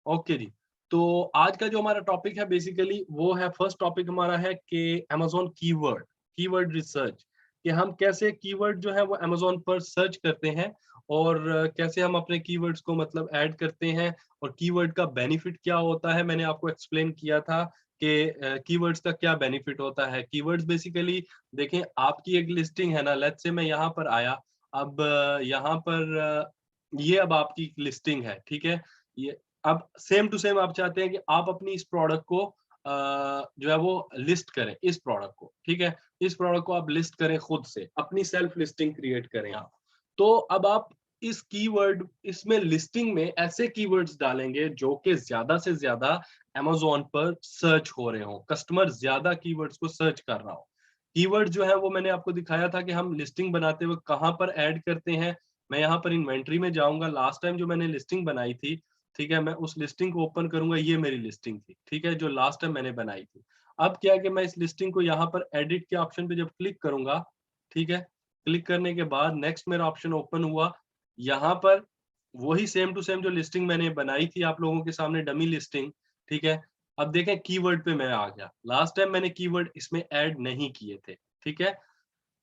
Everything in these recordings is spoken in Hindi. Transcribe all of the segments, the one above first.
ओके जी। तो आज का जो हमारा टॉपिक है बेसिकली वो है, फर्स्ट टॉपिक हमारा है कि अमेज़न कीवर्ड रिसर्च, कि हम कैसे कीवर्ड जो है वो अमेज़न पर सर्च करते हैं और कैसे हम अपने कीवर्ड्स को मतलब ऐड करते हैं और कीवर्ड का बेनिफिट क्या होता है। मैंने आपको एक्सप्लेन किया था कि कीवर्ड्स का क्या बेनिफिट होता है। कीवर्ड्स बेसिकली देखें, आपकी एक लिस्टिंग है ना, लेट्स से मैं यहाँ पर आया, अब यहाँ पर ये अब आपकी लिस्टिंग है, ठीक है? ये अब सेम टू सेम आप चाहते हैं कि आप अपनी इस प्रोडक्ट को जो है वो लिस्ट करें, इस प्रोडक्ट को, ठीक है? इस प्रोडक्ट को आप लिस्ट करें खुद से, अपनी सेल्फ लिस्टिंग क्रिएट करें आप। तो अब आप इस कीवर्ड इसमें लिस्टिंग में ऐसे कीवर्ड्स डालेंगे जो कि ज़्यादा से ज़्यादा अमेज़न पर सर्च हो रहे हों, कस्टमर ज़्यादा कीवर्ड्स को सर्च कर रहा हो। कीवर्ड जो है वो मैंने आपको दिखाया था कि हम लिस्टिंग बनाते हुए कहाँ पर ऐड करते हैं। मैं यहाँ पर इन्वेंटरी में जाऊँगा, लास्ट टाइम जो मैंने लिस्टिंग बनाई थी, ठीक है, मैं उस लिस्टिंग को ओपन करूंगा, ये मेरी लिस्टिंग थी, ठीक है, जो लास्ट टाइम मैंने बनाई थी। अब क्या है कि मैं इस लिस्टिंग को यहाँ पर एडिट के ऑप्शन पे जब क्लिक करूंगा, ठीक है, क्लिक करने के बाद नेक्स्ट मेरा ऑप्शन ओपन हुआ। यहाँ पर वही सेम टू सेम जो लिस्टिंग मैंने बनाई थी आप लोगों के सामने, डमी लिस्टिंग, ठीक है। अब देखें कीवर्ड पे मैं आ गया, लास्ट टाइम मैंने कीवर्ड इसमें ऐड नहीं किए थे, ठीक है।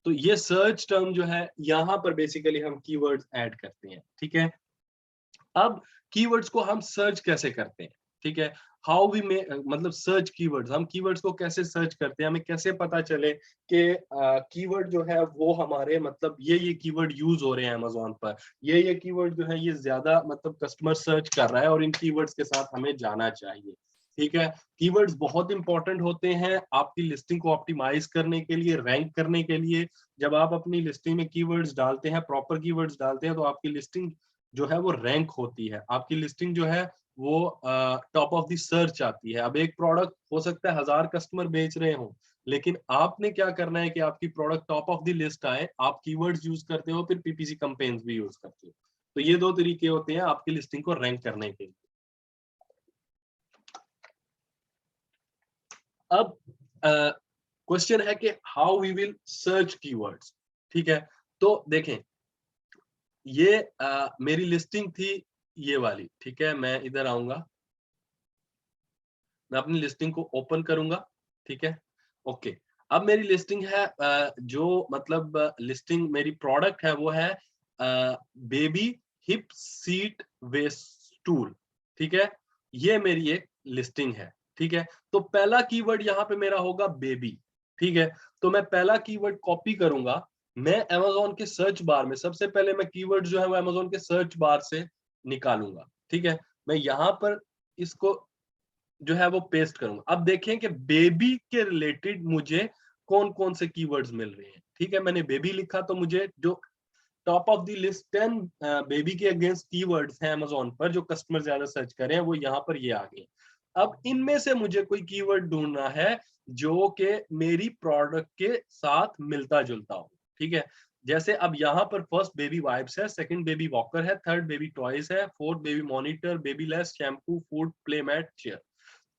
तो ये सर्च टर्म जो है यहाँ पर बेसिकली हम कीवर्ड्स ऐड करते हैं, ठीक है। अब कीवर्ड्स को हम सर्च कैसे करते हैं, ठीक है? हाउ वी मे मतलब सर्च कीवर्ड्स, हम कीवर्ड्स को कैसे सर्च करते हैं, हमें कैसे पता चले कि कीवर्ड जो है वो हमारे मतलब ये कीवर्ड यूज हो रहे हैं अमेज़न पर, ये कीवर्ड जो है ये ज़्यादा मतलब कस्टमर सर्च कर रहा है और इन कीवर्ड्स के साथ हमें जाना चाहिए, ठीक है? कीवर्ड्स बहुत इंपॉर्टेंट होते हैं आपकी लिस्टिंग को ऑप्टिमाइज़ करने के लिए, रैंक करने के लिए। जब आप अपनी लिस्टिंग में कीवर्ड्स डालते हैं, प्रॉपर कीवर्ड्स डालते हैं, तो आपकी लिस्टिंग जो है वो रैंक होती है, आपकी लिस्टिंग जो है वो टॉप ऑफ द सर्च आती है। अब एक प्रोडक्ट हो सकता है 1000 कस्टमर बेच रहे हों, लेकिन आपने क्या करना है कि आपकी product top of the list आए। आप कीवर्ड्स यूज करते हो, फिर पीपीसी कैंपेन्स भी यूज करते हो। तो ये दो तरीके होते हैं आपकी लिस्टिंग को रैंक करने के लिए। अब क्वेश्चन है कि how we will search keywords, ठीक है। तो देखें, ये मेरी लिस्टिंग थी ये वाली, ठीक है। मैं इधर आऊंगा, मैं अपनी लिस्टिंग को ओपन करूंगा, ठीक है, ओके। अब मेरी लिस्टिंग है जो मतलब लिस्टिंग मेरी प्रोडक्ट है वो है baby hip seat waist tool, ठीक है। ये मेरी एक लिस्टिंग है, ठीक है। तो पहला कीवर्ड यहाँ पे मेरा होगा बेबी, ठीक है। तो मैं पहला कीवर्ड कॉपी करूंगा, मैं अमेज़न के सर्च बार में सबसे पहले मैं कीवर्ड जो है वो अमेज़न के सर्च बार से निकालूंगा, ठीक है। मैं यहाँ पर इसको जो है वो पेस्ट करूंगा। अब देखें कि बेबी के रिलेटेड मुझे कौन-कौन से कीवर्ड्स मिल रहे हैं, ठीक है। मैंने बेबी लिखा तो मुझे जो top of the list 10 baby के अगेंस्ट कीवर्ड्स हैं अमेज़न पर जो कस्टमर ज्यादा सर्च कर रहे हैं, वो यहाँ पर ये आ गए। अब इनमें से मुझे कोई कीवर्ड ढूंढना है जो कि मेरी प्रोडक्ट के साथ मिलता-जुलता हो, ठीक है। जैसे अब यहाँ पर फर्स्ट बेबी वाइप्स है, सेकंड बेबी वॉकर है, थर्ड बेबी टॉयज है, fourth baby monitor, baby lace, shampoo, food, play mat, chair.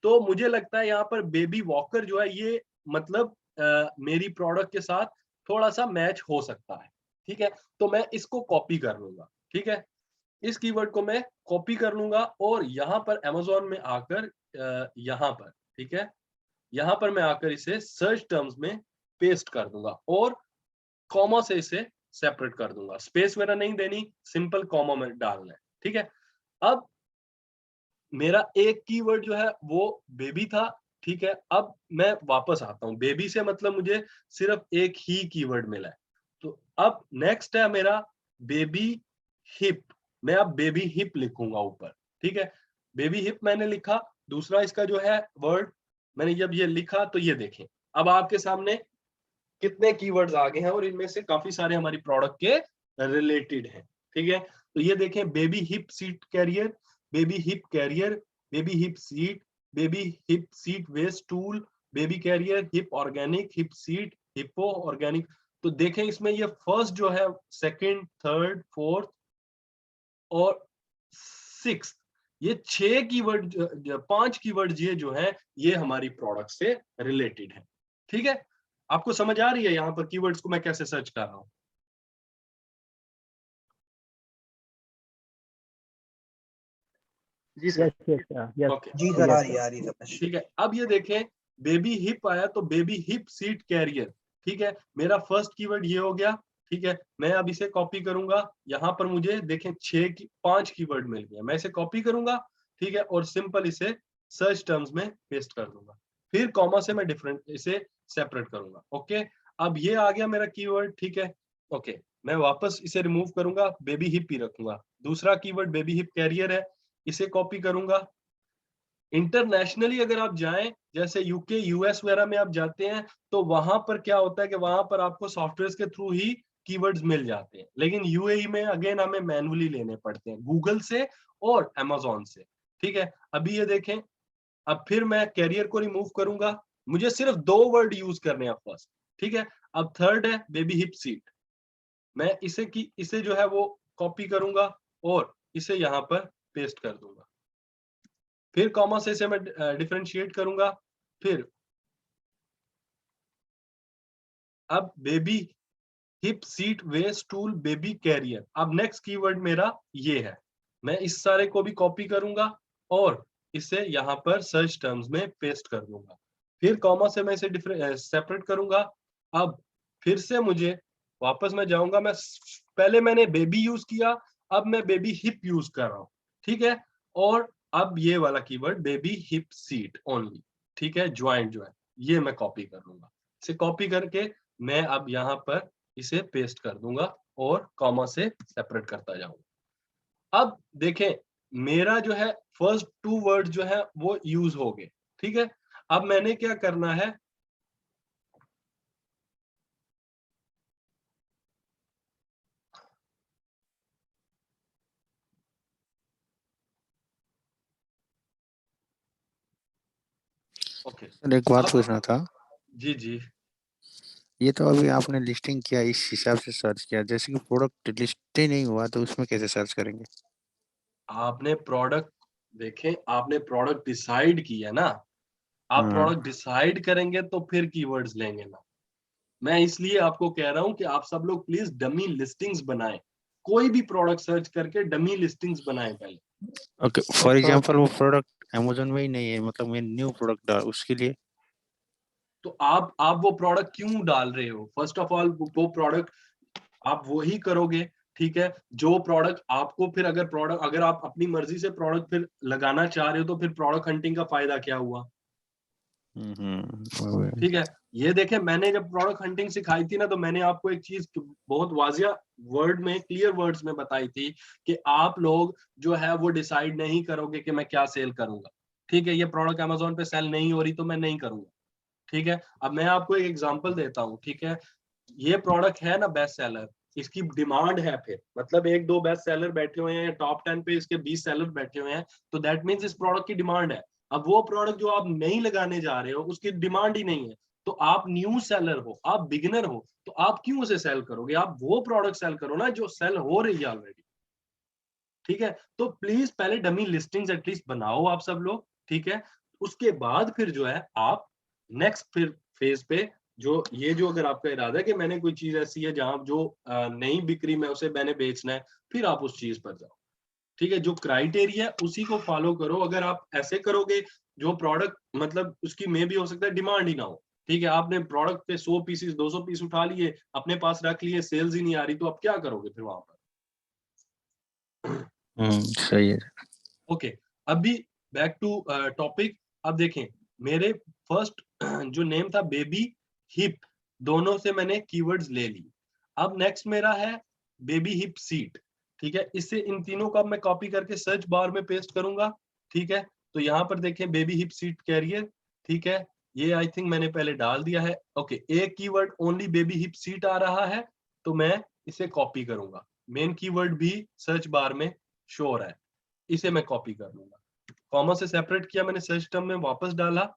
तो मुझे लगता है यहाँ पर बेबी वॉकर जो है ये मतलब मेरी प्रोडक्ट के साथ थोड़ा-सा मैच हो सकता है, ठीक है? तो मैं इसको कॉपी कर लूँगा, ठीक है? इस कीवर्ड को मैं कॉपी कर लूँगा और यहाँ पर अमेज़न में आकर यहाँ पर, ठीक है? यहाँ पर मैं आकर इसे सर्च टर्म्स में पेस्ट कर दूँगा और कॉमा से इसे सेपरेट कर दूँगा। स्पेस वगैरह नहीं देनी, सिंपल कॉमा में डालना है, ठीक है? अब मेरा एक कीवर्ड जो है वो बेबी था, ठीक है। अब मैं वापस आता हूँ, बेबी से मतलब मुझे सिर्फ एक ही कीवर्ड मिला है। तो अब नेक्स्ट है मेरा बेबी हिप। मैं अब बेबी हिप लिखूंगा ऊपर, ठीक है। बेबी हिप मैंने लिखा, दूसरा इसका जो है वर्ड मैंने जब ये लिखा तो ये देखें, अब आपके सामने कितने कीवर्ड्स आ गए हैं और इनमें से काफी सारे हमारी प्रोडक्ट के रिलेटेड हैं, ठीक है। तो ये देखें, baby hip seat carrier, baby hip carrier, baby hip seat, baby hip seat waist tool, baby carrier, hip organic, hip seat, hippo organic. तो देखें इसमें ये फर्स्ट जो है, सेकंड, थर्ड, फोर्थ और सिक्स्थ, ये 6 कीवर्ड, 5 कीवर्ड ये जो है ये हमारी प्रोडक्ट से रिलेटेड है, ठीक है। आपको समझ आ रही है यहाँ पर कीवर्ड्स को मैं कैसे सर्च कर रहा हूँ? जी सर। यस ओके जी सर, आ रही समझ। ठीक है। अब ये देखें बेबी हिप आया तो बेबी हिप सीट कैरियर, ठीक है। मेरा फर्स्ट कीवर्ड ये हो गया, ठीक है। मैं अब इसे कॉपी करूंगा, यहाँ पर मुझे देखें 5 कीवर्ड मिल गया। मैं इसे कॉपी करूंगा, ठीक है, और सिंपल इसे सर्च टर्म्स में पेस्ट कर दूंगा। फिर कॉमा से मैं डिफरेंट इसे सेपरेट करूंगा। ओके, अब ये आ गया मेरा कीवर्ड, ठीक है। ओके, मैं वापस इसे रिमूव करूंगा, बेबी हिप ही रखूंगा। दूसरा कीवर्ड बेबी हिप कैरियर है, इसे कॉपी करूंगा। इंटरनेशनली अगर आप जाएं, जैसे यूके यूएस वगैरह में आप जाते हैं, तो वहां पर क्या होता है कि वहां पर आपको सॉफ्टवेयर के थ्रू ही कीवर्ड्स मिल जाते हैं। लेकिन यूएई में अगेन हमें मैनुअली लेने पड़ते हैं गूगल से और अमेजोन से, ठीक है। अभी ये देखें, अब फिर मैं कैरियर को रिमूव करूंगा, मुझे सिर्फ 2 वर्ड यूज करने हैं फर्स्ट, ठीक है। अब थर्ड है बेबी हिप सीट, मैं इसे जो है वो कॉपी करूंगा और इसे यहाँ पर पेस्ट कर दूंगा। फिर कॉमा से इसे मैं डिफरेंशिएट करूंगा। फिर अब baby hip seat waist tool baby carrier, अब नेक्स्ट कीवर्ड मेरा ये है। मैं इस सारे को भी कॉपी करूंगा और इसे यहाँ पर सर्च टर्म्स में पेस्ट कर दूंगा। फिर कॉमा से मैं इसे सेपरेट करूंगा। अब फिर से मुझे वापस मैं जाऊंगा, पहले मैंने बेबी यूज किया, अब मैं बेबी हिप यूज कर रहा हूँ, ठीक है। और अब ये वाला keyword baby hip seat only, ठीक है, ज्वाइंट ये मैं कॉपी कर लूंगा। इसे कॉपी करके मैं अब यहाँ पर इसे पेस्ट कर दूंगा और कॉमा से सेपरेट करता जाऊंगा। अब देखें मेरा जो है फर्स्ट 2 वर्ड जो है वो यूज हो गए, ठीक है। अब मैंने क्या करना है, ओके। सर एक बात अब पूछना था, जी जी, ये तो अभी आपने लिस्टिंग किया इस हिसाब से सर्च किया, जैसे कि प्रोडक्ट लिस्ट ही नहीं हुआ तो उसमें कैसे सर्च करेंगे? आपने प्रोडक्ट देखें, आपने प्रोडक्ट डिसाइड किया ना, आप हाँ। प्रोडक्ट डिसाइड करेंगे तो फिर कीवर्ड्स लेंगे ना। मैं इसलिए आपको कह रहा हूं कि आप सब लोग प्लीज डमी लिस्टिंग्स बनाएं, कोई भी प्रोडक्ट सर्च करके डमी लिस्टिंग्स बनाएं पहले। ओके, फॉर एग्जांपल वो प्रोडक्ट अमेज़न में ही नहीं है, मतलब मैं न्यू प्रोडक्ट डाल उसके लिए। तो आप वो प्रोडक्ट क्यों डाल रहे हो? फर्स्ट ऑफ ऑल वो प्रोडक्ट आप वो ही करोगे, ठीक है, जो प्रोडक्ट आपको फिर अगर आप अपनी मर्जी से प्रोडक्ट फिर लगाना चाह रहे हो तो फिर प्रोडक्ट हंटिंग का फायदा क्या हुआ? ठीक है। ये देखें, मैंने जब प्रोडक्ट हंटिंग सिखाई थी ना, तो मैंने आपको एक चीज बहुत वाजिया वर्ड में, क्लियर वर्ड्स में बताई थी कि आप लोग जो है वो डिसाइड नहीं करोगे कि मैं क्या सेल करूंगा, ठीक है। ये प्रोडक्ट अमेजोन पे सेल नहीं हो रही तो मैं नहीं करूंगा, ठीक है। अब मैं आपको एक एग्जांपल देता हूँ, ठीक है। ये प्रोडक्ट है ना बेस्ट सेलर, इसकी डिमांड है, फिर मतलब 1-2 बेस्ट सेलर बैठे हुए हैं, टॉप 10 पे इसके 20 सेलर बैठे हुए हैं, तो दैट मीन्स इस प्रोडक्ट की डिमांड है। अब वो प्रोडक्ट जो आप नहीं लगाने जा रहे हो उसकी डिमांड ही नहीं है, तो आप न्यू सेलर हो, आप बिगिनर हो, तो आप क्यों उसे सेल करोगे? आप वो प्रोडक्ट सेल करो ना जो सेल हो रही है ऑलरेडी, ठीक है। तो प्लीज पहले डमी लिस्टिंग्स एटलीस्ट बनाओ आप सब लोग, ठीक है। उसके बाद फिर जो है आप नेक्स्ट फिर फेज पे जो अगर आपका इरादा है कि मैंने कोई चीज ऐसी है जहां जो नहीं बिक रही, मैं उसे मैंने बेचना है, फिर आप उस चीज पर जाओ, ठीक है। जो क्राइटेरिया है उसी को फॉलो करो। अगर आप ऐसे करोगे, जो प्रोडक्ट मतलब उसकी में भी हो सकता है डिमांड ही ना हो, ठीक है, आपने प्रोडक्ट पे 100 पीसेस 200 पीस उठा लिए अपने पास रख लिए, सेल्स ही नहीं आ रही, तो आप क्या करोगे फिर वहां पर? सही है। ओके, अभी बैक टू टॉपिक। अब देखें मेरे फर्स्ट जो नेम था बेबी हिप, दोनों से मैंने कीवर्ड्स ले ली। अब नेक्स्ट मेरा है बेबी हिप सीट, ठीक है। इससे इन तीनों का मैं कॉपी करके सर्च बार में पेस्ट करूंगा, ठीक है। तो यहाँ पर देखें बेबी हिप सीट कैरियर, ठीक है, ये आई थिंक मैंने पहले डाल दिया है। ओके, एक keyword only baby hip seat आ रहा है, तो मैं इसे कॉपी करूंगा। मेन कीवर्ड भी सर्च बार में शो हो रहा है, इसे मैं कॉपी कर लूंगा। कॉमा से सेपरेट किया मैंने, सर्च टर्म में वापस डाला।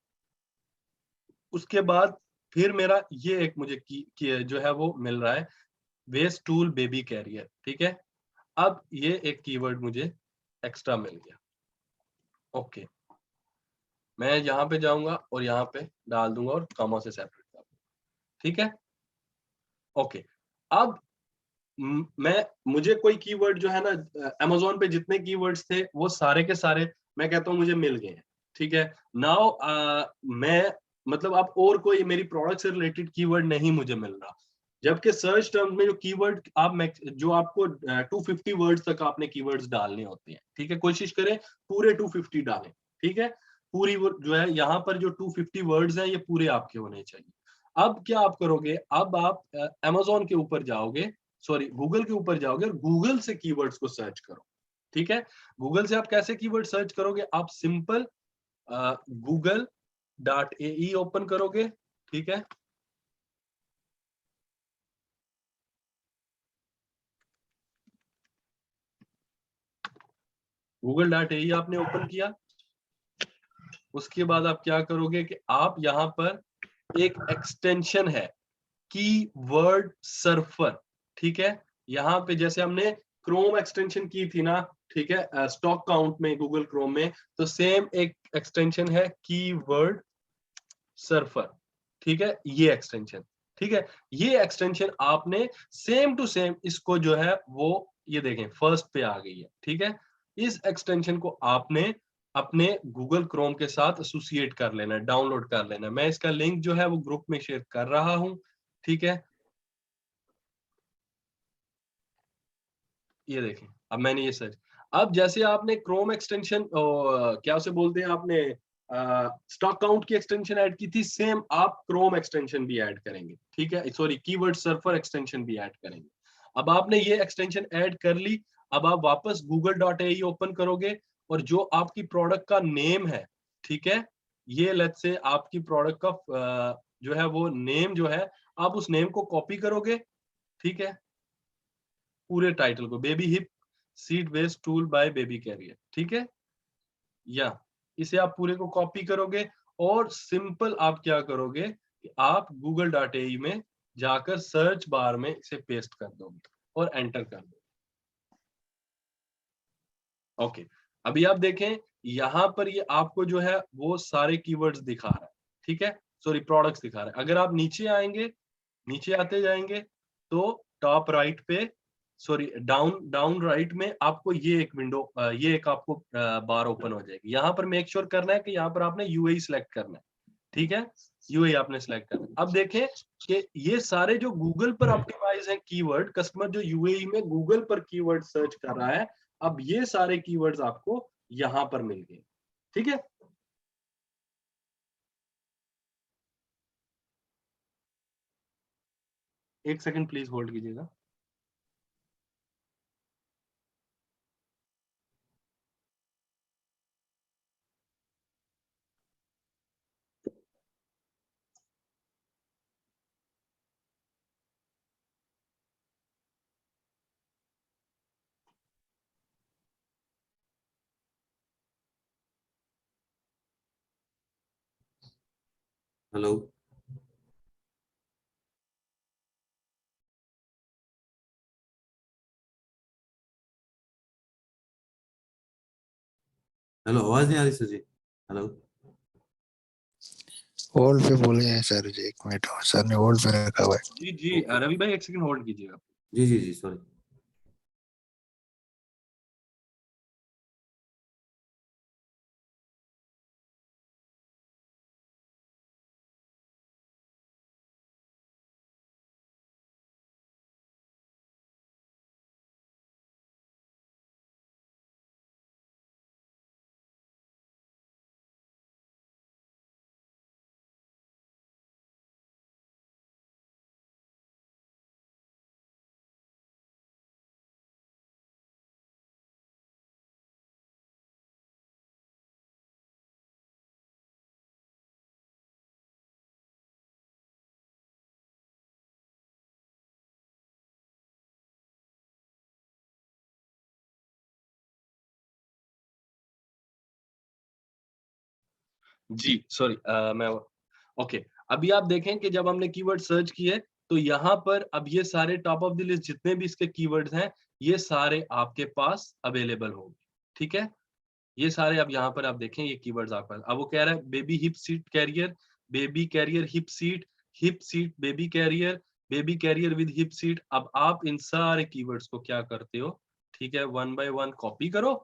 उसके बाद फिर मेरा ये एक मुझे की जो है वो मिल रहा है, वेस्ट टूल बेबी कैरियर, ठीक है। अब ये एक कीवर्ड मुझे एक्स्ट्रा मिल गया। ओके, मैं यहाँ पे जाऊंगा और यहाँ पे डाल दूंगा और कॉमा से सेपरेट कर दूंगा, ठीक है। ओके, अब मैं मुझे कोई कीवर्ड जो है ना, अमेजोन पे जितने कीवर्ड्स थे वो सारे के सारे मैं कहता हूँ मुझे मिल गए हैं, ठीक है। नाउ मैं मतलब अब और कोई मेरी प्रोडक्ट से रिलेटेड कीवर्ड नहीं मुझे मिल रहा, जबकि सर्च टर्म में जो कीवर्ड जो आपको 250 वर्ड्स तक आपने कीवर्ड्स डालने होते हैं, ठीक है। कोशिश करें पूरे 250 डालें, ठीक है। पूरी वो जो है यहाँ पर जो 250 वर्ड्स हैं ये पूरे आपके होने चाहिए। अब क्या आप करोगे, अब आप अमेज़न के ऊपर जाओगे, सॉरी गूगल के ऊपर जाओगे और गूगल से कीवर्ड्स को सर्च करो, ठीक है। गूगल से आप कैसे कीवर्ड सर्च करोगे, आप सिंपल google.ae ओपन करोगे, ठीक है। google.ae आपने ओपन किया, उसके बाद आप क्या करोगे कि आप यहाँ पर एक एक्सटेंशन है कीवर्ड सर्फर, ठीक है। यहाँ पे जैसे हमने क्रोम एक्सटेंशन की थी ना, ठीक है, स्टॉक काउंट में गूगल क्रोम में, तो सेम एक एक्सटेंशन है कीवर्ड सर्फर, ठीक है, ये एक्सटेंशन, ठीक है। ये एक्सटेंशन आपने सेम टू सेम इसको जो है वो ये देखें फर्स्ट पे आ गई है, ठीक है। इस एक्सटेंशन को आपने अपने गूगल क्रोम के साथ एसोसिएट कर लेना, डाउनलोड कर लेना। मैं इसका लिंक जो है वो ग्रुप में शेयर कर रहा हूं, ठीक है। ये देखें, अब मैंने ये सर्च, अब जैसे आपने क्रोम एक्सटेंशन क्या उसे बोलते हैं, आपने स्टॉक काउंट की एक्सटेंशन ऐड की थी, सेम आप क्रोम एक्सटेंशन भी ऐड करेंगे, ठीक है, सॉरी कीवर्ड सर्फर एक्सटेंशन भी ऐड करेंगे। अब आपने ये एक्सटेंशन ऐड कर ली, अब आप वापस google.ae ओपन करोगे और जो आपकी प्रोडक्ट का नेम है, ठीक है, ये लेट्स से आपकी प्रोडक्ट का जो है वो नेम जो है, आप उस नेम को कॉपी करोगे, ठीक है, पूरे टाइटल को, baby hip seat based tool by baby carrier, ठीक है, या इसे आप पूरे को कॉपी करोगे और सिंपल आप क्या करोगे कि आप google.ae में जाकर सर्च बार में इसे पेस्ट कर दोगे और एंटर कर दोगे। ओके, अभी आप देखें यहाँ पर ये आपको जो है वो सारे कीवर्ड्स दिखा रहा है, ठीक है, सॉरी प्रोडक्ट्स दिखा रहा है। अगर आप नीचे आएंगे, नीचे आते जाएंगे तो टॉप राइट पे, सॉरी डाउन डाउन राइट में आपको ये एक विंडो, ये एक आपको बार ओपन हो जाएगी। यहाँ पर मेक श्योर करना है कि यहाँ पर आपने यूएई सिलेक्ट करना है, ठीक है, यूएई आपने सिलेक्ट करना है। अब देखें कि ये सारे जो गूगल पर ऑप्टिमाइज हैं कीवर्ड, कस्टमर जो यूएई में गूगल पर कीवर्ड सर्च कर रहा है, अब ये सारे कीवर्ड्स आपको यहाँ पर मिल गए, ठीक है। एक सेकंड प्लीज होल्ड कीजिएगा। हेलो। हेलो, आवाज नहीं आ रही सर जी। हेलो। होल्ड पे बोले हैं सर जी, 1 मिनट और, सर ने होल्ड पे रखा हुआ है। जी जी ओके। रवि भाई एक सेकंड होल्ड कीजिएगा। जी जी जी सॉरी। जी सॉरी, मैं ओके। अभी आप देखें कि जब हमने कीवर्ड सर्च किए तो यहाँ पर अब ये सारे टॉप ऑफ द लिस्ट जितने भी इसके कीवर्ड्स हैं ये सारे आपके पास अवेलेबल होंगे, ठीक है। ये सारे अब यहाँ पर आप देखें ये कीवर्ड्स आपके पास। अब वो कह रहा है baby hip seat carrier, baby carrier hip seat baby carrier with hip seat. अब आप इन सारे कीवर्ड्स को क्या करते हो, ठीक है, वन बाय वन कॉपी करो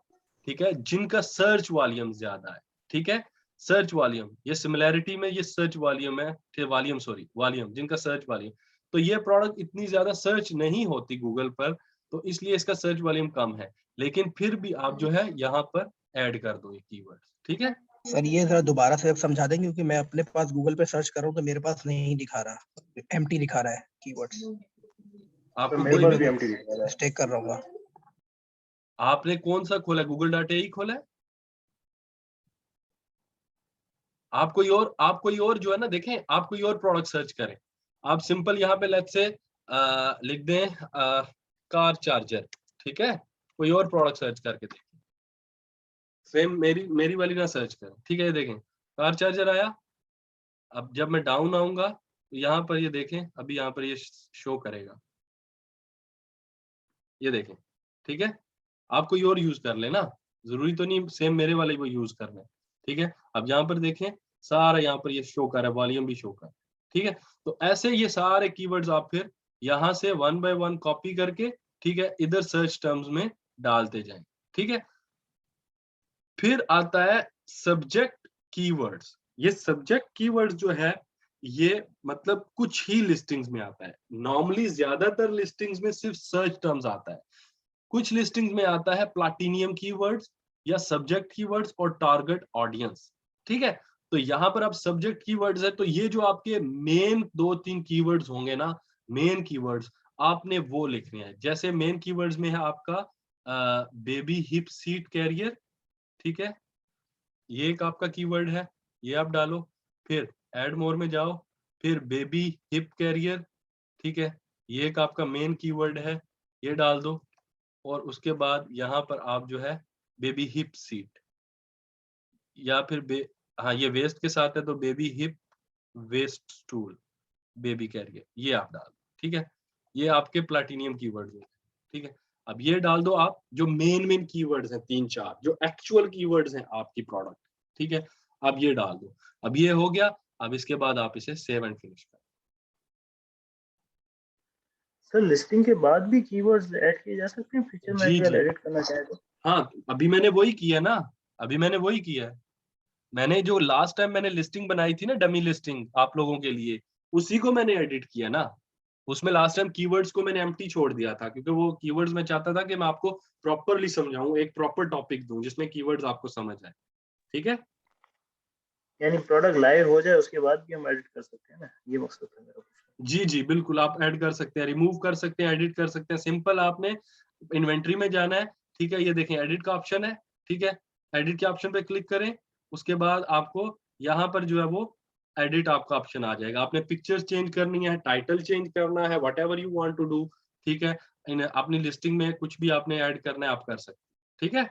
ठीक है, जिनका सर्च वॉल्यूम ज्यादा है, ठीक है, सर्च वॉल्यूम, ये सिमिलैरिटी में ये सर्च वॉल्यूम है, वॉल्यूम सॉरी वॉल्यूम, जिनका सर्च वॉल्यूम, तो ये प्रोडक्ट इतनी ज्यादा सर्च नहीं होती गूगल पर, तो इसलिए इसका सर्च वॉल्यूम कम है, लेकिन फिर भी आप जो है यहाँ पर ऐड कर दो ये कीवर्ड्स, ठीक है। सर ये जरा दोबारा से समझा देंगे, क्योंकि मैं अपने पास गूगल पे सर्च कर रहा हूँ तो मेरे पास नहीं दिखा रहा, एम्प्टी दिखा रहा है कीवर्ड्स। आपको मेरे कोई पास भी भी एम्प्टी दिख रहा है। मिस्टेक कर रहा हूँ। आपने कौन सा खोला, google.ai खोला है? आप कोई और जो है ना, देखें, आप कोई और प्रोडक्ट सर्च करें, आप सिंपल यहाँ पे लेट्स से लिख दें कार चार्जर, ठीक है, कोई और प्रोडक्ट सर्च करके देखें, सेम मेरी वाली ना सर्च करें, ठीक है, ये देखें कार चार्जर आया। अब जब मैं डाउन आऊंगा तो यहाँ पर ये देखें, अभी यहाँ पर ये शो करेगा, ये देखें, ठीक है, आप कोई और यूज कर लेना, जरूरी तो नहीं सेम मेरे वाले को यूज करना है, ठीक है। अब यहाँ पर देखें सारा यहाँ पर ये शो कर रहा है, वॉल्यूम भी शो कर रहा है, ठीक है। तो ऐसे ये सारे कीवर्ड्स आप फिर यहाँ से 1 बाय 1 कॉपी करके, ठीक है, इधर सर्च टर्म्स में डालते जाएं, ठीक है। फिर आता है सब्जेक्ट कीवर्ड्स। ये सब्जेक्ट कीवर्ड्स जो है ये मतलब कुछ ही लिस्टिंग्स में आता है, नॉर्मली ज्यादातर लिस्टिंग्स में सिर्फ सर्च टर्म्स आता है, कुछ लिस्टिंग्स में आता है प्लैटिनियम कीवर्ड्स या सब्जेक्ट कीवर्ड्स और टारगेट ऑडियंस, ठीक है। तो यहाँ पर आप सब्जेक्ट कीवर्ड्स है, तो ये जो आपके मेन 2-3 कीवर्ड्स होंगे ना, मेन कीवर्ड्स आपने वो लिखने हैं। जैसे मेन कीवर्ड्स में है आपका बेबी हिप सीट कैरियर, ठीक है, ये एक आपका कीवर्ड है, ये आप डालो। फिर ऐड मोर में जाओ, फिर बेबी हिप कैरियर, ठीक है, ये एक आपका मेन कीवर्ड है, ये डाल दो। और उसके बाद यहाँ पर आप जो है बेबी हिप सीट या फिर हाँ ये वेस्ट के साथ है तो baby hip waist stool baby carrier, ये आप डाल दो, ठीक है। ये आपके प्लैटिनियम कीवर्ड्स हैं, ठीक है। अब ये डाल दो आप जो मेन कीवर्ड्स हैं 3-4 जो एक्चुअल कीवर्ड्स हैं आपकी प्रोडक्ट, ठीक है। अब ये डाल दो, अब ये हो गया। अब इसके बाद आप इसे सेव एंड फिनिश करें। सर लिस्टिंग के बाद भी कीवर्ड्स ऐड किए जा सकते हैं फीचर में जी, अगर जी। एडिट करना चाहे तो? हाँ, अभी मैंने वही किया ना, अभी मैंने वही किया है। मैंने जो लास्ट टाइम मैंने लिस्टिंग बनाई थी ना, डमी लिस्टिंग आप लोगों के लिए, उसी को मैंने एडिट किया ना। उसमें लास्ट टाइम कीवर्ड्स को मैंने एम्प्टी छोड़ दिया था, क्योंकि वो कीवर्ड्स मैं चाहता था कि मैं आपको प्रॉपरली समझाऊं, एक प्रॉपर टॉपिक दूं जिसमें कीवर्ड्स आपको समझ आए, ठीक है। यानी प्रोडक्ट लाइव हो जाए उसके बाद भी हम एडिट कर सकते हैं ना, ये मकसद था मेरा पूछना। जी जी बिल्कुल, आप ऐड कर सकते हैं, रिमूव कर सकते हैं, एडिट कर सकते हैं। सिंपल आपने इन्वेंट्री में जाना है, ठीक है, ये देखें एडिट का ऑप्शन है, ठीक है। एडिट के ऑप्शन पे क्लिक करें, उसके बाद आपको यहाँ पर जो है वो एडिट आपका ऑप्शन आ जाएगा। आपने पिक्चर्स चेंज करनी है, टाइटल चेंज करना है, whatever you want to do, ठीक है। अपनी लिस्टिंग में कुछ भी आपने ऐड करना है आप कर सकते हैं, ठीक है।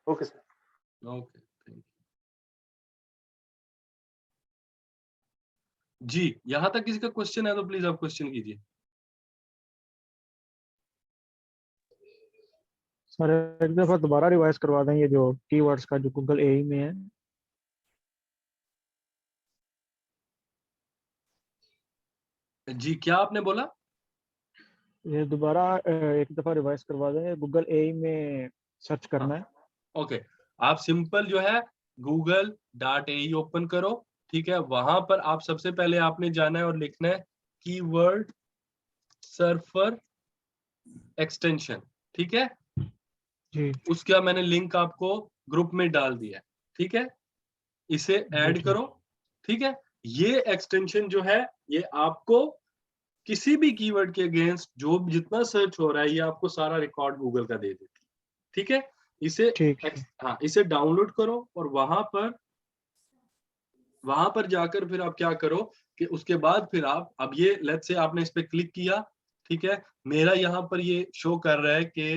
Okay sir. Okay, thank you जी। यहाँ तक किसी का क्वेश्चन है तो प्लीज आप क्वेश्चन कीजिए। सर एक दफा दोबारा रिवाइज करवा दें ये जो कीवर्ड्स का जो गूगल एआई में है। जी क्या आपने बोला? ये दोबारा एक दफा रिवाइज करवा दें, गूगल एआई में सर्च करना है। ओके, आप सिंपल जो है google.ai ओपन करो, ठीक है। वहां पर आप सबसे पहले आपने जाना है और लिखना है कीवर्ड सर्फर एक्सटेंशन, ठीक है। जी उसका मैंने लिंक आपको ग्रुप में डाल दिया है, ठीक है। इसे ऐड ठीक। करो, ठीक है। ये एक्सटेंशन जो है ये आपको किसी भी कीवर्ड के अगेंस्ट जो जितना सर्च हो रहा है ये आपको सारा रिकॉर्ड गूगल का दे देती है, ठीक है। इसे ठीक। हाँ इसे डाउनलोड करो और वहां पर जाकर फिर आप क्या करो कि उसके बाद फिर आप अब ये लेट्स से आपने इस पे क्लिक किया, ठीक है। मेरा यहाँ पर ये शो कर रहा है कि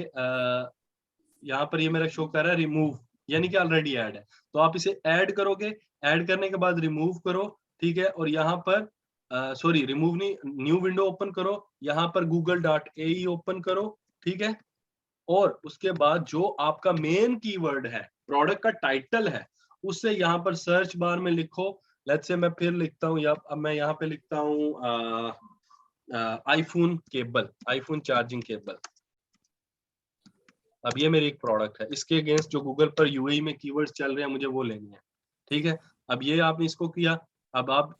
यहाँ पर ये मेरा शो कर रहा है रिमूव, यानी कि ऑलरेडी ऐड है। तो आप इसे ऐड करोगे, ऐड करने के बाद रिमूव करो, ठीक है। और यहाँ पर सॉरी रिमूव नहीं, न्यू विंडो ओपन करो, यहाँ पर google.ai ओपन करो, ठीक है। और उसके बाद जो आपका मेन कीवर्ड है, प्रोडक्ट का टाइटल है, उससे यहाँ पर सर्च बार में लिखो। लेट्स से मैं फिर लिखता हूँ, अब मैं यहाँ पे लिखता हूँ iPhone cable, iPhone charging cable, अब ये मेरी एक प्रोडक्ट है, इसके अगेंस्ट जो गूगल पर यूएई में कीवर्ड्स चल रहे हैं मुझे वो लेनी है, ठीक है। अब ये आपने इसको किया, अब आप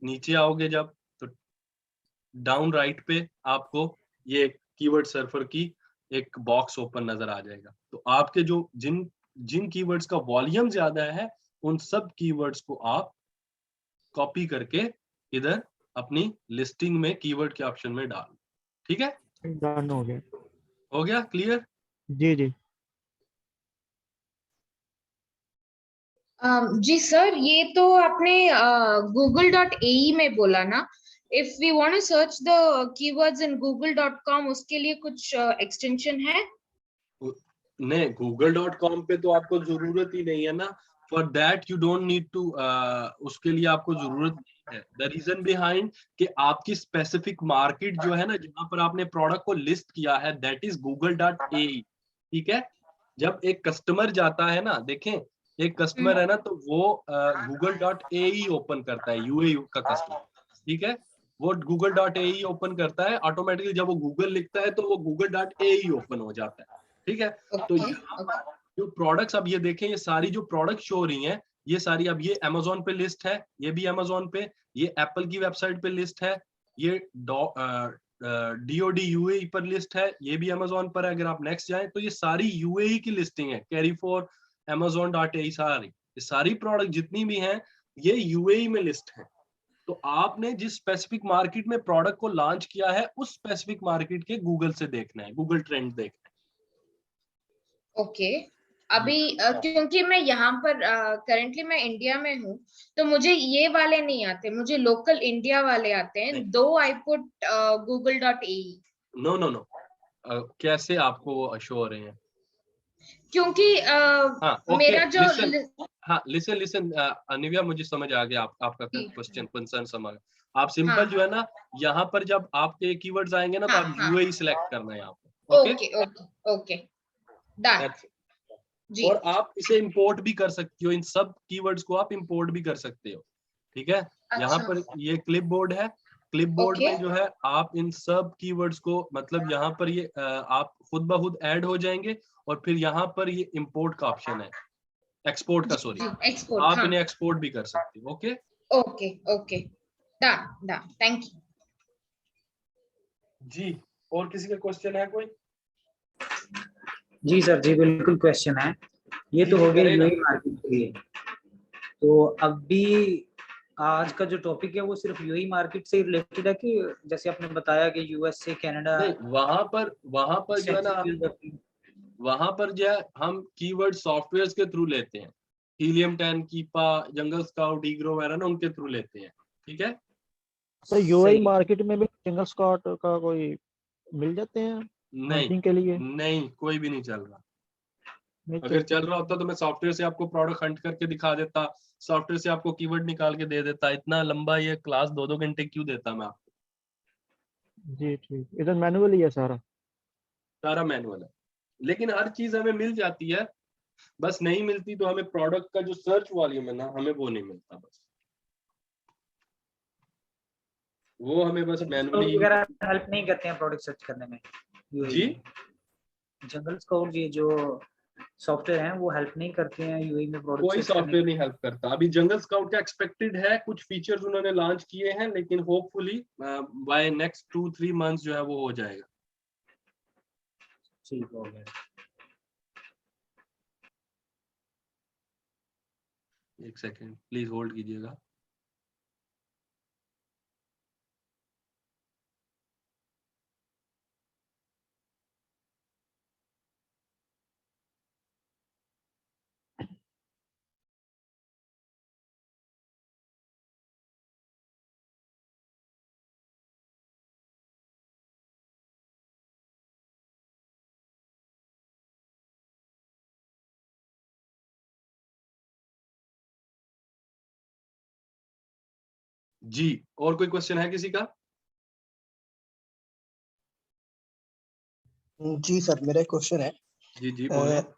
नीचे आओगे जब, तो डाउन राइट पे आपको ये कीवर्ड सर्फर की एक बॉक्स ओपन नजर आ जाएगा। तो आपके जो जिन कीवर्ड्स का वॉल्यूम ज्यादा है उन सब कीवर्ड्स को आप कॉपी करके इधर अपनी लिस्टिंग में कीवर्ड के ऑप्शन में डाल, ठीक है। डन हो गया। हो गया क्लियर? जी जी। जी सर, ये तो आपने google.ae में बोला ना, if we want to search the keywords in google.com उसके लिए कुछ एक्सटेंशन है? नहीं, google.com पे तो आपको जरूरत ही नहीं है ना, for that you don't need to, उसके लिए आपको जरूरत नहीं है। द रीजन बिहाइंड कि आपकी स्पेसिफिक मार्केट जो है ना, जहां पर आपने प्रोडक्ट को लिस्ट किया है, दैट इज google.ae, ठीक है। जब एक कस्टमर जाता है ना, देखें एक कस्टमर है ना, तो वो google.ae ओपन करता है, यूएई का कस्टमर, ठीक है। वो google.ae ओपन करता है ऑटोमेटिकली, जब वो गूगल लिखता है तो वो google.ae ओपन हो जाता है, ठीक है। तो यहाँ पर जो प्रोडक्ट्स, अब ये देखें, ये सारी जो प्रोडक्ट शो हो रही हैं, ये सारी, अब ये अमेजोन पे लिस्ट है, ये भी अमेजोन पे, ये एप्पल की वेबसाइट पे लिस्ट है, ये DOD यूएई पर लिस्ट है, ये भी अमेजोन पर है। अगर आप नेक्स्ट जाएं तो ये सारी यूएई की लिस्टिंग है, कैरी फॉर amazon.ae, सारी प्रोडक्ट जितनी भी हैं ये यूएई में लिस्ट है। तो आपने जिस स्पेसिफिक मार्केट में प्रोडक्ट को लॉन्च किया है उस स्पेसिफिक मार्केट के गूगल से देखना है, गूगल ट्रेंड देखना है। ओके, अभी क्योंकि मैं यहाँ पर करंटली मैं इंडिया में हूँ, तो मुझे ये वाले नहीं आते, मुझे लोकल इंडिया वाले आते हैं। दो I put google.ae। No no no, कैसे आपको शो हो रहे हैं? क्योंकि मेरा जो लिसन अनिव्या, मुझे समझ आ गया आपका क्वेश्चन, कंसर्न समझ। आप सिंपल जो है ना, यहाँ पर जब आपके कीवर्ड्स आएंगे ना, तो आप यूएई सिलेक्ट करना है यहाँ पर। ओके ओके ओके, डन जी। और आप इसे इंपोर्ट भी कर सकती हो, इन सब कीवर्ड्स को आप इंपोर्ट भी कर सकते हो, ठीक है। यहाँ पर ये क्लिपबोर्ड है, क्लिपबोर्ड में जो है आप इन सब कीवर्ड्स को, मतलब यहाँ पर ये आप खुद ब खुद ऐड हो जाएंगे, और फिर यहाँ पर ये इंपोर्ट का ऑप्शन है, एक्सपोर्ट का, सॉरी, आप इन्हें एक्सपोर्ट भी कर सकते हो। Okay okay okay, done done, thank you जी। और किसी का क्वेश्चन है कोई? जी सर, जी बिल्कुल क्वेश्चन है। ये तो हो गया यूएई मार्केट के लिए, तो अभी आज का जो टॉपिक है वो सिर्फ यूएई मार्केट से रिलेटेड है कि जैसे आपने बताया कि यूएस से कनाडा? वहां पर जो है ना, वहां पर जो है हम कीवर्ड सॉफ्टवेयर्स के थ्रू लेते हैं, हीलियम 10, कीपा, जंगल स्काउट, ईग्रो वगैरह ना, उनके थ्रू लेते हैं, ठीक है। तो यूएई मार्केट में भी जंगल स्काउट का कोई मिल जाते हैं नहीं के लिए? नहीं, कोई भी नहीं चल रहा। अगर चल रहा होता तो मैं सॉफ्टवेयर से आपको प्रोडक्ट हंट करके दिखा देता, सॉफ्टवेयर से आपको कीवर्ड निकाल के दे देता। इतना लंबा ये क्लास 2-2 घंटे क्यों देता मैं आपको? जी ठीक, इधर मैनुअल ही है, सारा मैनुअल है, लेकिन हर चीज हमें मिल जाती है। बस नहीं मिलती तो हमें प्रोडक्ट का जो सर्च वॉल्यूम है ना, हमें वो नहीं मिलता, बस वो हमें बस मैनुअली वगैरह हेल्प नहीं करते हैं प्रोडक्ट सर्च करने में जी। जंगल स्काउट ये जो सॉफ्टवेयर हैं वो हेल्प नहीं करते हैं यूएई में प्रोडक्ट? कोई सॉफ्टवेयर नहीं हेल्प करता। अभी जंगल स्काउट का एक्सपेक्टेड है, कुछ फीचर्स उन्होंने लॉन्च किए हैं, लेकिन होपफुली बाय नेक्स्ट 2-3 मंथ्स जो है वो हो जाएगा। ठीक हो गया। एक सेकंड प्लीज होल्ड कीजिएगा। जी, और कोई क्वेश्चन है किसी का? जी सर, मेरा एक क्वेश्चन है। जी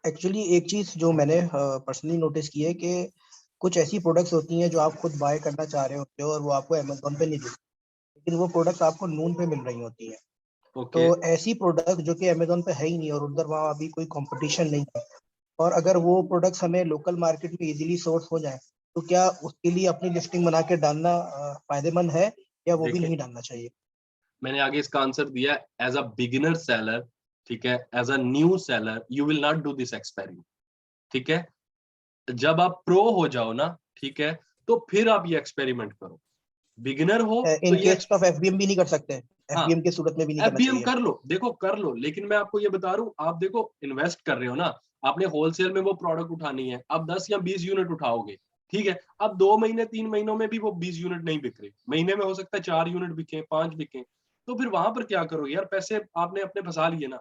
एक्चुअली एक चीज जो मैंने पर्सनली नोटिस की है कि कुछ ऐसी प्रोडक्ट्स होती हैं जो आप खुद बाय करना चाह रहे होते हो और वो आपको अमेज़न पे नहीं दिखती, लेकिन वो प्रोडक्ट्स आपको नून पे मिल रही होती हैं। ओके तो ऐसी प्रोडक्ट जो कि अमेजोन पे है ही नहीं और उधर वहाँ अभी कोई कंपटीशन नहीं है, और अगर वो प्रोडक्ट्स हमें लोकल मार्केट में इजीली सोर्स हो जाए तो क्या उसके लिए अपनी लिस्टिंग बना के डालना फायदेमंद है या वो भी देखिए, नहीं डालना चाहिए? मैंने आगे इसका आंसर दिया, एज अ बिगिनर सेलर, ठीक है, as a new seller you will not do this experiment, ठीक है। जब आप प्रो हो जाओ ना, ठीक है, तो फिर आप ये एक्सपेरिमेंट करो। बिगिनर हो तो इन ये केस ऑफ एफबीएम भी नहीं कर सकते, हाँ, एफबीएम की सूरत में भी नहीं करना एफबीएम चाहिए? कर लो, देखो कर लो, लेकिन मैं आपको ये बता रहा हूँ, आप देखो इन्वेस्ट कर रहे हो ना, आपने होलसेल में वो प्रोडक्ट उठानी है, अब 10 या 20 यूनिट उठाओगे, ठीक है, अब 2 महीने 3 महीनों में भी वो 20 यूनिट नहीं बिक रहे, महीने में हो सकता है 4 यूनिट बिके, 5 बिके, तो फिर वहां पर क्या करोगे यार, पैसे आपने अपने फंसा लिए ना,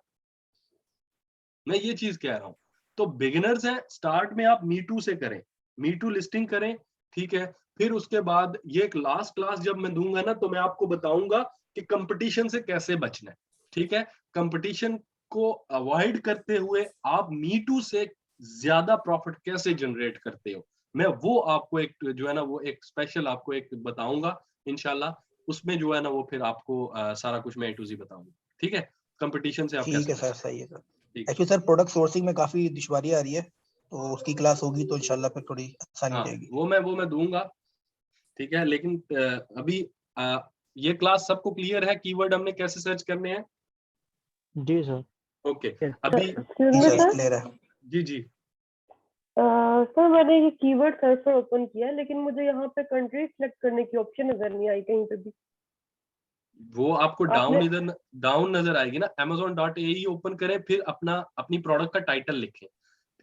मैं ये चीज कह रहा हूँ। तो बिगिनर्स हैं, स्टार्ट में आप मी टू से करें, मी टू लिस्टिंग करें, ठीक है, फिर उसके बाद ये एक लास्ट क्लास जब मैं दूंगा ना, तो मैं आपको बताऊंगा कि कंपटीशन से कैसे बचना है, ठीक है, कंपटीशन को अवॉइड करते हुए आप मी टू से ज्यादा प्रॉफिट कैसे जनरेट करते हो, मैं वो आपको एक जो है ना वो एक स्पेशल आपको एक बताऊंगा इंशाल्लाह, उसमें जो है ना वो फिर आपको सारा कुछ मैं A to Z बताऊंगा, ठीक है, कंपटीशन से आप ठीक कैसे है सर, बचते सही है सर। हो, ठीक है। एक्चुअली सर प्रोडक्ट सोर्सिंग में काफी दुश्वारी आ रही है, तो उसकी क्लास होगी तो इंशाल्लाह फिर थोड़ी आसानी हो हाँ, जाएगी। वो मैं दूंगा, ठीक है, लेकिन अभी ये क्लास सबको क्लियर है, कीवर्ड हमने कैसे सर्च करने हैं? जी सर। Okay, Yes. अभी एक्सक्यूज जी मी सर, सर, क्लियर है। जी जी, सर मैंने ये कीवर्ड सर्च ओपन किया लेकिन मुझे यहाँ पे कंट्री सिलेक्ट करने की ऑप्शन नजर नहीं आई कहीं पे भी। वो आपको आपने डाउन नजर आएगी ना, amazon.ae ओपन करें, फिर अपनी प्रोडक्ट का टाइटल लिखें,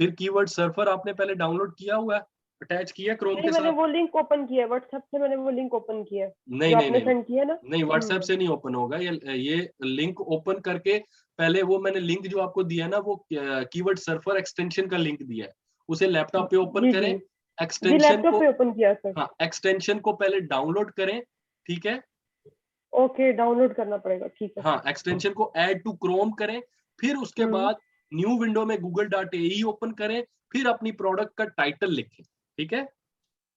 फिर कीवर्ड सर्फर आपने पहले डाउनलोड किया हुआ है, अटैच किया क्रोम नहीं, के मैंने साथ? वो लिंक ओपन किया है व्हाट्सएप से, मैंने वो लिंक ओपन किया है नहीं जो नहीं आपने नहीं सेंड किया ना। नहीं, व्हाट्सएप से नहीं ओपन होगा, ये लिंक ओपन करके पहले वो मैंने लिंक जो आपको दिया है ना, वो कीवर्ड सर्फर एक्सटेंशन का लिंक दिया है, उसे लैपटॉप पे ओपन जी करें, जी जी, एक्सटेंशन लैपटॉप को, पे ओपन किया सर। हाँ, एक्सटेंशन को पहले डाउनलोड करें, ठीक है, ओके, डाउनलोड करना पड़ेगा, ठीक है। हाँ, एक्सटेंशन को ऐड टू क्रोम करें, फिर उसके बाद न्यू विंडो में google.ae ओपन करें, फिर अपनी प्रोडक्ट का टाइटल लिखें, ठीक है।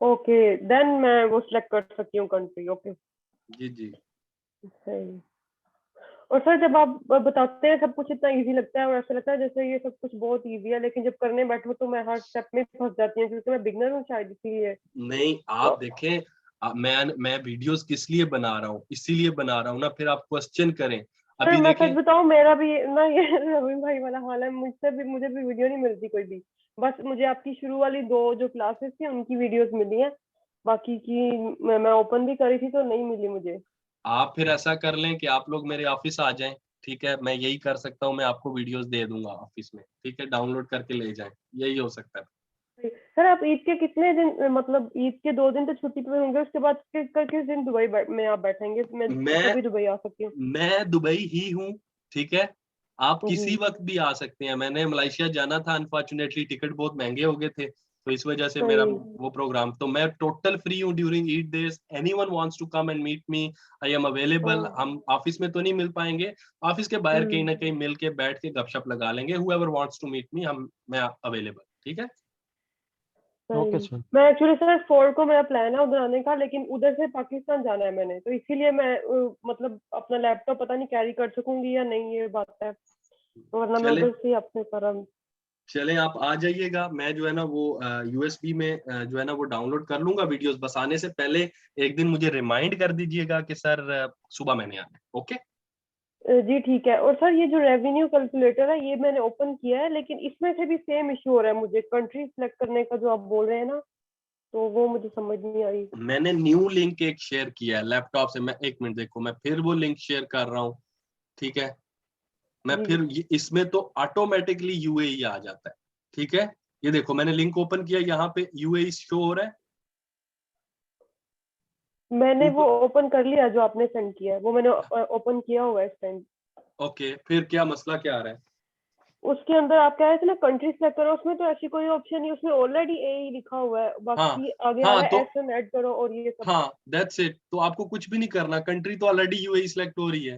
ओके, देन मैं वो सिलेक्ट कर सकती हूँ कंट्री। ओके, जी जी, सही। और सर जब आप बताते हैं सब कुछ इतना इजी लगता है और ऐसा लगता है जैसे ये सब कुछ बहुत इजी है, लेकिन जब करने बैठो तो मैं हर स्टेप में फंस जाती हूँ क्योंकि मैं बिगनर हूँ शायद इसीलिए। नहीं आप देखें, मैं वीडियोस किस लिए बना रहा हूँ, इसीलिए बना रहा हूँ ना, फिर आप क्वेश्चन करें, सर अभी मैं सच देखें, बताऊं, मेरा भी ना ये रवीन भाई वाला हाल है, मुझे भी वीडियो नहीं मिलती कोई भी। बस मुझे आपकी शुरू वाली 2 जो क्लासेस थी उनकी वीडियोस मिली हैं, बाकी की मैं ओपन भी करी थी तो नहीं मिली मुझे। आप फिर ऐसा कर लें कि आप लोग मेरे ऑफिस आ जाएं, ठीक है, मैं यही कर सकता हूँ, मैं आपको वीडियोस दे दूंगा ऑफिस में, ठीक है, डाउनलोड करके ले जाएं, यही हो सकता है। सर आप ईद के कितने दिन, मतलब ईद के 2 दिन तो छुट्टी पे होंगे, उसके बाद किस दिन दुबई में आप बैठेंगे? मैं मैं कभी दुबई आ सकती हूँ? मैं दुबई ही हूँ, ठीक है, आप किसी जी, वक्त भी आ सकते हैं, मैंने मलेशिया जाना था, अनफॉर्चुनेटली टिकट बहुत महंगे हो गए थे, तो इस वजह से मेरा सही। वो प्रोग्राम, तो मैं टोटल फ्री हूँ during Eid days, anyone wants to come and meet me, I am available, हम ऑफिस में तो नहीं मिल पाएंगे, ऑफिस के बाहर कहीं ना कहीं मिल के बैठ के गपशप लगा लेंगे, whoever wants to meet me, मैं अवेलेबल, ठीक है। ओके सही। सर। मैं एक्चुअली सर 4 को मेरा प्लान है उधर आने का, लेकिन उधर से पाकिस्तान जाना है मैंने, तो इसीलिए मैं मतलब अपना लैपटॉप पता नहीं कैरी कर सकूंगी या नहीं, ये बात है, वरना मैं चले उधर से ही अपने करा। चलें आप आ जाइएगा, मैं जो है ना वो यूएसबी में जो है ना वो डाउनलोड कर लूंगा वीडियोस, बस आने से पहले एक दिन मुझे रिमाइंड कर दीजिएगा कि सर सुबह मैंने आना है, ओके। जी ठीक है। और सर ये जो रेवेन्यू कैलकुलेटर है ये मैंने ओपन किया है, लेकिन इसमें से भी सेम इशू हो रहा है मुझे, कंट्री सिलेक्ट करने का जो आप बोल रहे हैं ना, तो वो मुझे समझ नहीं आई। मैंने न्यू लिंक एक शेयर किया है लैपटॉप से, मैं 1 मिनट देखो, मैं फिर वो लिंक शेयर कर रहा हूँ, ठीक है, मैं जी फिर इसमें तो ऑटोमेटिकली यूएई आ जाता है, ठीक है, ये देखो मैंने लिंक ओपन किया, यहाँ पे यूएई शो हो रहा है, मैंने वो ऊपर, ओपन कर लिया जो आपने सेंड किया है, वो मैंने ओपन किया हुआ है इस टाइम। ओके, फिर क्या मसला क्या आ रहा है? उसके अंदर आप कह रहे थे ना कंट्री सेलेक्ट करो, उसमें तो ऐसी कोई ऑप्शन नहीं, उसमें ऑलरेडी ए लिखा हुआ है, हाँ बाकी आगे आ हाँ, रहा तो है एस ऐड करो और ये सब। हाँ दैट्स इट, तो आपको कुछ भी नहीं करना, कंट्री तो ऑलरेडी यूएई सिलेक्ट हो रही है,